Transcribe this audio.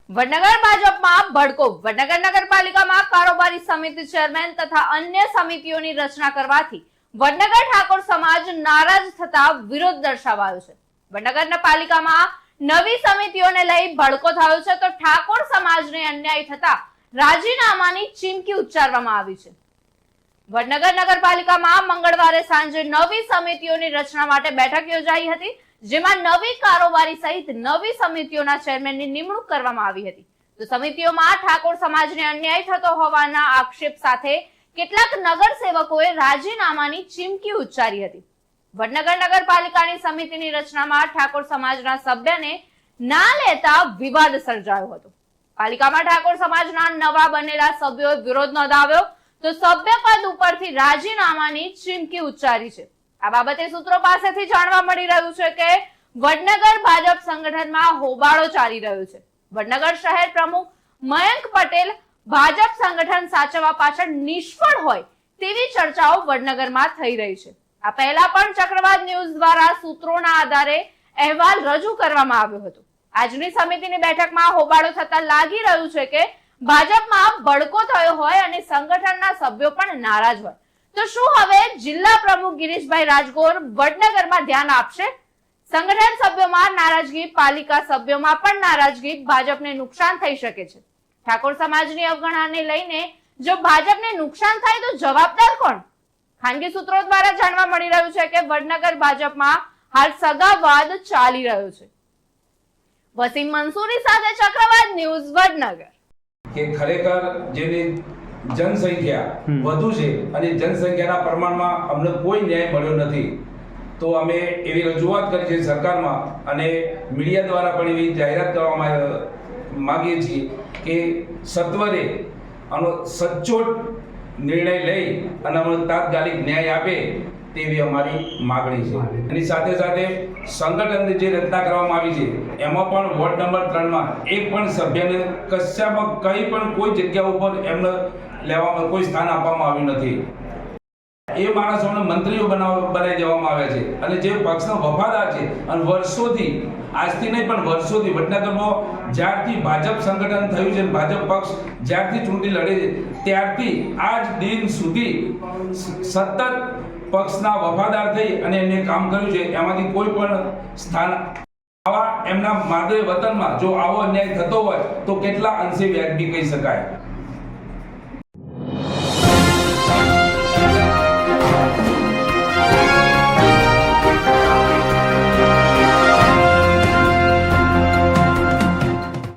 વડનગર ભાજપમાં ભડકો. વડનગર નગરપાલિકામાં કારોબારી સમિતિ ચેરમેન તથા અન્ય સમિતિઓની રચના કરવાથી વડનગર ઠાકોર સમાજ નારાજ થતા વિરોધ દર્શાવાયો છે. વડનગર પાલિકામાં નવી સમિતિઓને લઈ ભડકો થયો છે તો ઠાકોર સમાજને અન્યાય થતા રાજીનામાની ચીમકી ઉચ્ચારવામાં આવી છે. વડનગર નગરપાલિકામાં મંગળવારે સાંજે નવી સમિતિઓની રચના માટે બેઠક યોજાઈ હતી, જેમાં નવી કારોબારી સહિત નવી સમિતિઓના ચેરમેનની નિમણૂક કરવામાં આવી હતી. તો સમિતિઓમાં ઠાકોર સમાજને અન્યાય થતો હોવાના આક્ષેપ સાથે કેટલાક નગરસેવકોએ રાજીનામાની ચીમકી ઉચ્ચારી હતી. વડનગર નગરપાલિકાની સમિતિની રચનામાં ઠાકોર સમાજના સભ્યને ના લેતા વિવાદ સર્જાયો હતો. પાલિકામાં ઠાકોર સમાજના નવા બનેલા સભ્યોએ વિરોધ નોંધાવ્યો તો સભ્ય પદ ઉપરથી રાજીનામાની ચીમકી ઉચ્ચારી છે. આ બાબતે સૂત્રો પાસેથી જાણવા મળી રહ્યું છે કે વડનગર ભાજપ સંગઠનમાં હોબાળો ચાલી રહ્યો છે. વડનગર શહેર પ્રમુખ મયંક પટેલ ભાજપ સંગઠન સાચવવા પાછળ નિષ્ફળ હોય તેવી ચર્ચાઓ વડનગરમાં થઈ રહી છે. આ પહેલા પણ ચક્રવાત ન્યૂઝ દ્વારા સૂત્રોના આધારે અહેવાલ રજૂ કરવામાં આવ્યો હતો. આજની સમિતિની બેઠકમાં હોબાળો થતા લાગી રહ્યું છે કે ભાજપમાં ભડકો થયો હોય અને સંગઠનના સભ્યો પણ નારાજ હોય. તો શું હવે જિલ્લા પ્રમુખ ગિરીશભાઈ રાજગોર વડનગરમાં ધ્યાન આપશે? સંગઠન સભ્યોમાં નારાજગી, પાલિકા સભ્યોમાં પણ નારાજગી, ભાજપને નુકસાન થઈ શકે છે. ઠાકોર સમાજની અવગણનાને લઈને જો ભાજપને નુકસાન થાય તો જવાબદાર કોણ? ખાનગી સૂત્રો દ્વારા જાણવા મળી રહ્યું છે કે વડનગર ભાજપમાં હાલ સગાવાદ ચાલી રહ્યો છે. વસીમ મંસૂરી સાથે ચક્રવાત ન્યૂઝ વડનગર. કે ખરેખર જેની જનસંખ્યા વધુ છે અને જનસંખ્યાના પ્રમાણમાં અમને કોઈ ન્યાય મળ્યો નથી, તો અમે એવી રજૂઆત કરી છે સરકારમાં અને મીડિયા દ્વારા પણ એવી જાહેરાત કરવા માંગીએ છીએ કે સત્વરે આનો સચોટ નિર્ણય લઈ અને અમને તાત્કાલિક ન્યાય આપે તેવી અમારી માગણી છે. એની સાથે સાથે સંગઠનની જે રચના કરવામાં આવી છે એમાં પણ વોર્ડ નંબર 3માં એક પણ સભ્યને કશામાં કંઈ પણ કોઈ જગ્યા ઉપર એમને લેવામાં કોઈ સ્થાન આપવામાં આવ્યું નથી. એ માણસોને મંત્રીઓ બનાવી દેવામાં આવ્યા છે અને જે પક્ષનો વફાદાર છે અને વર્ષોથી, આજથી નહીં પણ વર્ષોથી વડનગરમાં જ્યારથી ભાજપ સંગઠન થયું છે, ભાજપ પક્ષ જ્યારથી ચૂંટણી લડે છે ત્યારથી આજ દિન સુધી સતત પક્ષના વફાદાર થઈ અને એમને કામ કર્યું છે. એમાંથી કોઈ પણ સ્થાન આવા એમના માદરે વતનમાં જો આવો અન્યાય થતો હોય તો કેટલા અંશે વ્યાજબી કહી શકાય.